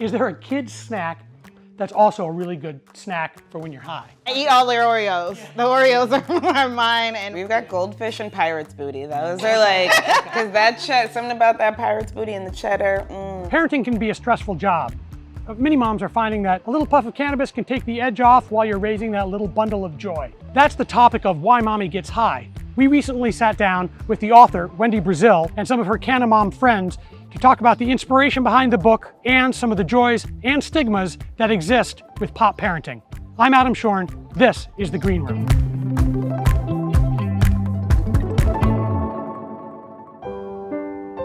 Is there a kid's snack that's also a really good snack for when you're high? I eat all their Oreos. The Oreos are mine. And we've got goldfish and pirate's booty. Those are like, because that something about that pirate's booty and the cheddar. Parenting can be a stressful job. Many moms are finding that a little puff of cannabis can take the edge off while you're raising that little bundle of joy. That's the topic of Why Mommy Gets High. We recently sat down with the author, Wendy Brazill, and some of her canna mom friends to talk about the inspiration behind the book and some of the joys and stigmas that exist with pop parenting. I'm Adam Shorn. This is The Green Room.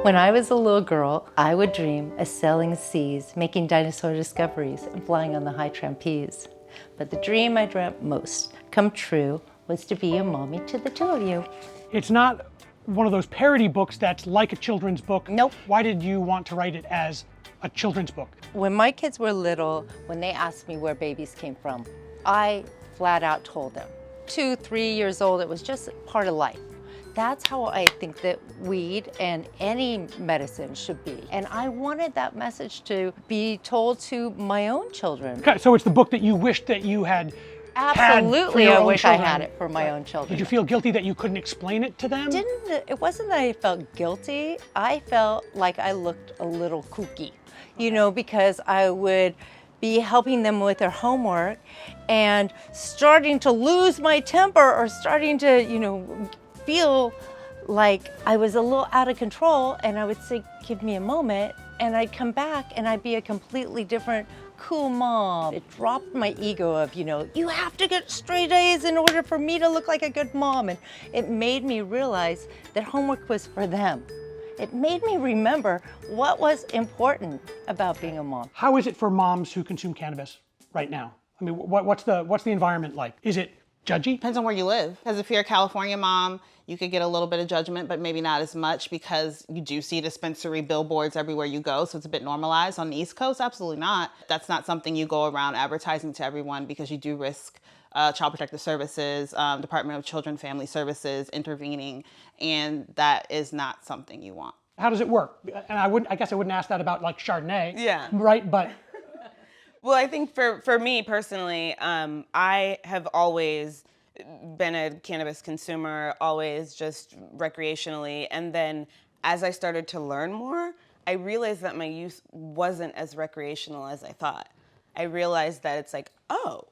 When I was a little girl, I would dream of sailing seas, making dinosaur discoveries, and flying on the high trapeze. But the dream I dreamt most come true was to be a mommy to the two of you. It's not one of those parody books that's like a children's book. Nope. Why did you want to write it as a children's book? When my kids were little, when they asked me where babies came from, I flat out told them. 2, 3 years old, it was just part of life. That's how I think that weed and any medicine should be. And I wanted that message to be told to my own children. Okay, so it's the book that you wished that you had. Absolutely, I wish I had it for my own children. Did you feel guilty that you couldn't explain it to them? It wasn't that I felt guilty. I felt like I looked a little kooky, you know, because I would be helping them with their homework and starting to lose my temper or starting to, you know, feel like I was a little out of control, and I would say, give me a moment, and I'd come back and I'd be a completely different cool mom. It dropped my ego of, you know, you have to get straight A's in order for me to look like a good mom. And it made me realize that homework was for them. It made me remember what was important about being a mom. How is it for moms who consume cannabis right now? I mean, what's the environment like? Is it judgy? depends on where you live. Because if you're a California mom, you could get a little bit of judgment, but maybe not as much because you do see dispensary billboards everywhere you go. So it's a bit normalized. On the East Coast, absolutely not. That's not something you go around advertising to everyone because you do risk Child Protective Services, Department of Children Family Services intervening, and that is not something you want. How does it work? And I guess I wouldn't ask that about like Chardonnay. Yeah. Right, but. Well, I think for me personally, I have always been a cannabis consumer, always just recreationally. And then as I started to learn more, I realized that my use wasn't as recreational as I thought. I realized that it's like, oh,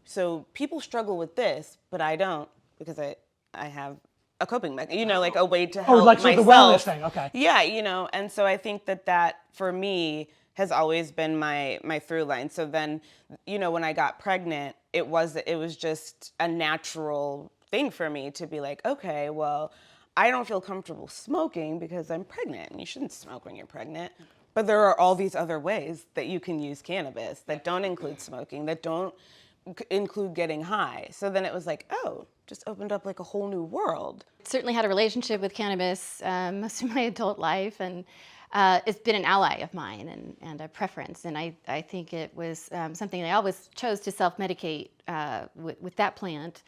so people struggle with this, but I don't because I have a coping mechanism, you know, like a way to help like myself. So the wellness thing, okay. Yeah, you know, and so I think that for me has always been my through line. So then, you know, when I got pregnant, it was just a natural thing for me to be like, okay, well, I don't feel comfortable smoking because I'm pregnant, and you shouldn't smoke when you're pregnant. But there are all these other ways that you can use cannabis that don't include smoking, that don't include getting high. So then it was like, oh, just opened up like a whole new world. Certainly had a relationship with cannabis most of my adult life, and it's been an ally of mine and a preference. And I think it was something I always chose to self-medicate with that plant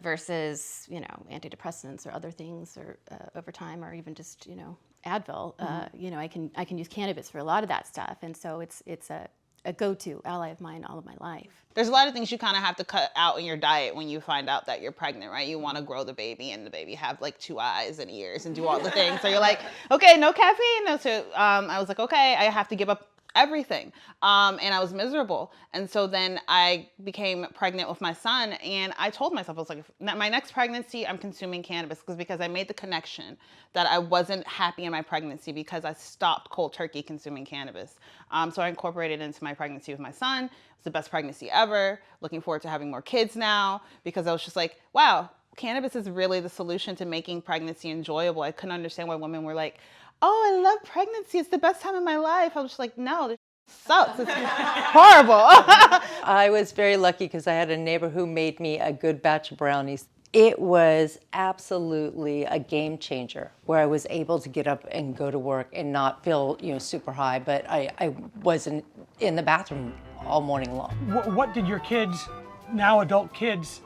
versus, you know, antidepressants or other things or over time, or even just, you know, Advil. You know, I can use cannabis for a lot of that stuff. And so it's a go-to ally of mine all of my life. There's a lot of things you kind of have to cut out in your diet when you find out that you're pregnant, right? You want to grow the baby and the baby have like 2 eyes and ears and do all the things. So you're like, okay, no caffeine. No. So I was like, okay, I have to give up everything. And I was miserable. And so then I became pregnant with my son, and I told myself, I was like, my next pregnancy, I'm consuming cannabis because I made the connection that I wasn't happy in my pregnancy because I stopped cold turkey consuming cannabis. So I incorporated it into my pregnancy with my son. It was the best pregnancy ever. Looking forward to having more kids now because I was just like, wow, cannabis is really the solution to making pregnancy enjoyable. I couldn't understand why women were like, oh, I love pregnancy. It's the best time in my life. I was just like, no, this sucks. It's horrible. I was very lucky because I had a neighbor who made me a good batch of brownies. It was absolutely a game changer where I was able to get up and go to work and not feel, you know, super high, but I wasn't in the bathroom all morning long. What did your kids, now adult kids,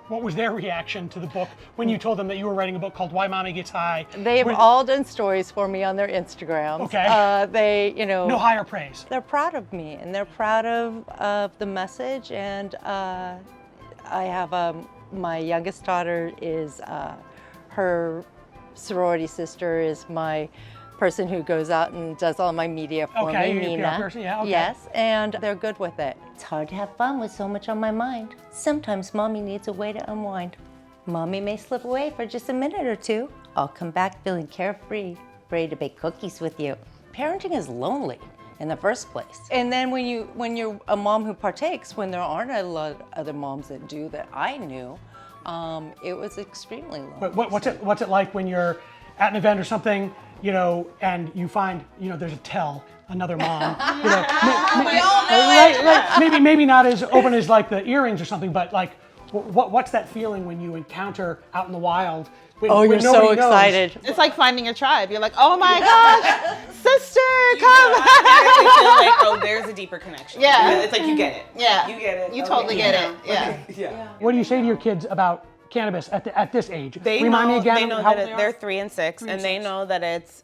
What was their reaction to the book when you told them that you were writing a book called Why Mommy Gets High? They have all done stories for me on their Instagrams. Okay. They, you know. No higher praise. They're proud of me, and they're proud of the message. And I have my youngest daughter is her sorority sister is my person who goes out and does all my media for Okay, me, you're a Nina. PR person, yeah, okay. Yes, and they're good with it. It's hard to have fun with so much on my mind. Sometimes mommy needs a way to unwind. Mommy may slip away for just a minute or two. I'll come back feeling carefree, ready to bake cookies with you. Parenting is lonely in the first place. And then when you're a mom who partakes, when there aren't a lot of other moms that do that I knew, it was extremely lonely. But what's it like when you're at an event or something, you know, and you find, you know, there's another mom, you know, maybe not as open as like the earrings or something, but like, what's that feeling when you encounter out in the wild? When You're so nobody knows? excited. It's like finding your tribe. You're like, oh my gosh, sister, come. I feel like, oh, there's a deeper connection. Yeah. It's like you get it. Yeah. You get it. You Okay. totally get it. Yeah. Yeah. What do you say to your kids about cannabis at this age? They Remind know, me again they know how that old they are? they're 3 and 6, and they know that it's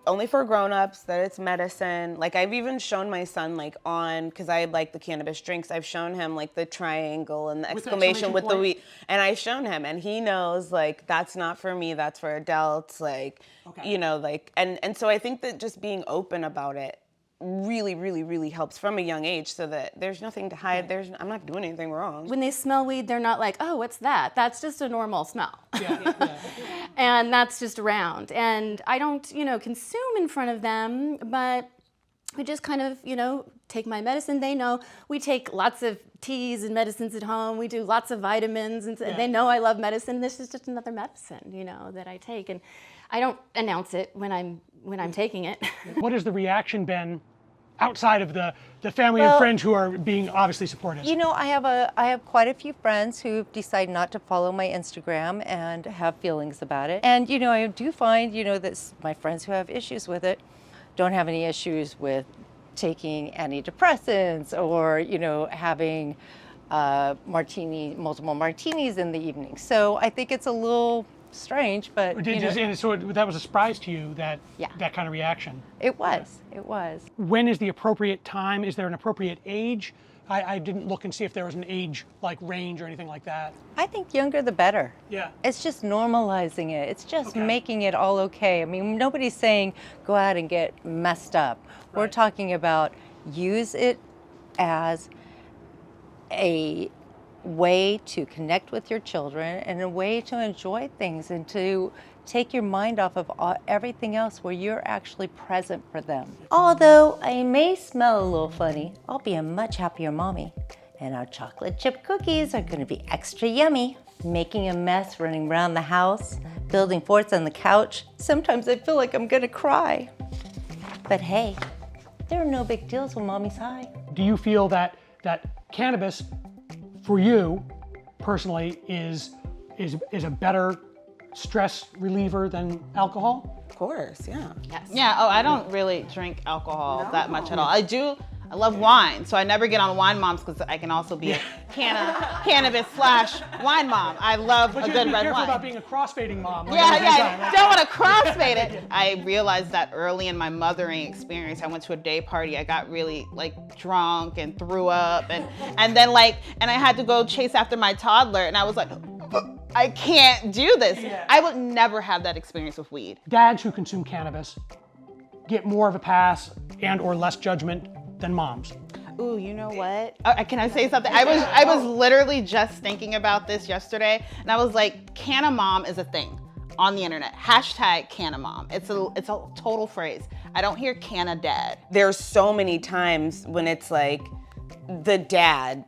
only for grown-ups, that it's medicine. Like I've even shown my son because I like the cannabis drinks, I've shown him like the triangle and the exclamation with the point? weed, and I've shown him, and he knows like that's not for me, that's for adults, like, Okay. you know, like, and so I think that just being open about it really, really, really helps from a young age, so that there's nothing to hide. I'm not doing anything wrong. When they smell weed, they're not like, oh, what's that? That's just a normal smell. Yeah. And that's just around. And I don't, you know, consume in front of them, but we just kind of, you know, take my medicine. They know we take lots of teas and medicines at home. We do lots of vitamins, and they know I love medicine. This is just another medicine, you know, that I take. And I don't announce it when I'm taking it. What has the reaction been outside of the family and friends who are being obviously supportive? You know, I have quite a few friends who've decided not to follow my Instagram and have feelings about it. And you know, I do find, you know, that my friends who have issues with it don't have any issues with taking antidepressants or, you know, having multiple martinis in the evening. So I think it's a little strange, but So that was a surprise to you, that Yeah. that kind of reaction. it was. When is the appropriate time? Is there an appropriate age? I didn't look and see if there was an age like range or anything like that. I think younger the better. Yeah. It's just normalizing it. It's just Okay. making it all okay. I mean, nobody's saying go out and get messed up. We're Right. talking about use it as a way to connect with your children and a way to enjoy things and to take your mind off of everything else where you're actually present for them. Although I may smell a little funny, I'll be a much happier mommy. And our chocolate chip cookies are gonna be extra yummy. Making a mess, running around the house, building forts on the couch. Sometimes I feel like I'm gonna cry. But hey, there are no big deals when mommy's high. Do you feel that cannabis, for you personally, is a better stress reliever than alcohol? Of course, yeah. Yeah, oh, I don't really drink alcohol that much at all. I love wine, so I never get on Wine Moms because I can also be a cannabis/wine mom. I love But a you good have to be red careful wine. about being a crossfading mom. like, Yeah, at the same yeah, time. don't want to crossfade it. I realized that early in my mothering experience. I went to a day party. I got really like drunk and threw up, and then I had to go chase after my toddler, and I was like, I can't do this. Yeah. I would never have that experience with weed. Dads who consume cannabis get more of a pass and or less judgment than moms. Ooh, you know what? Can I say something? I was literally just thinking about this yesterday, and I was like, canna mom is a thing on the internet. Hashtag canna mom. It's a total phrase. I don't hear canna dad. There's so many times when it's like the dad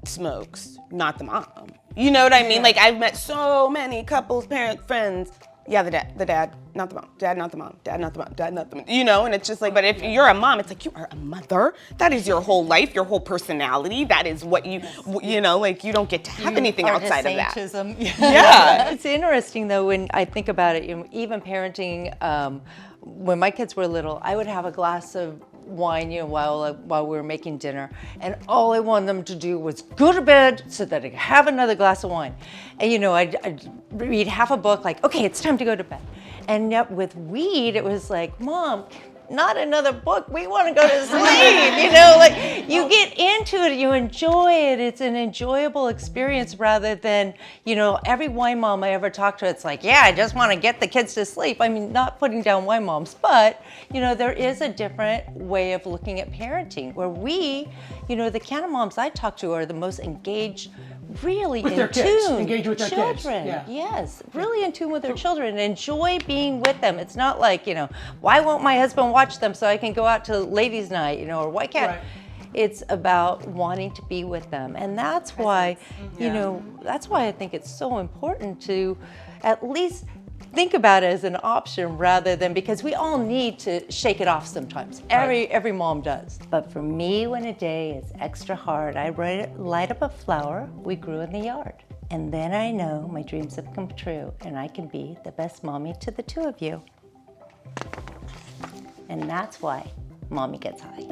smokes, not the mom. You know what I mean? Like I've met so many couples, parents, friends. Yeah, the dad, not the mom. Dad, not the mom. Dad, not the mom. Dad, not the mom. You know, and it's just like, but if you're a mom, it's like you are a mother. That is your whole life, your whole personality. That is what you know, like you don't get to have anything outside of that. Yeah. It's interesting though when I think about it, even parenting, when my kids were little, I would have a glass of wine, while we were making dinner, and all I wanted them to do was go to bed so that I could have another glass of wine. And I'd read half a book, like, okay, it's time to go to bed. And yet with weed, it was like, Mom, not another book. We want to go to sleep. You get into it, you enjoy it. It's an enjoyable experience rather than, every wine mom I ever talked to, it's like, yeah, I just want to get the kids to sleep. I mean, not putting down wine moms, but, there is a different way of looking at parenting where the canna moms I talk to are the most engaged, really With in their kids. tune. Engage with their kids. Children, Yeah. yes, really in tune with their children. Enjoy being with them. It's not like, why won't my husband watch them so I can go out to ladies' night, or why can't? Right. It's about wanting to be with them, and that's why, that's why I think it's so important to at least think about it as an option rather than, because we all need to shake it off sometimes. Every mom does. But for me, when a day is extra hard, I light up a flower we grew in the yard. And then I know my dreams have come true and I can be the best mommy to the two of you. And that's why Mommy Gets High.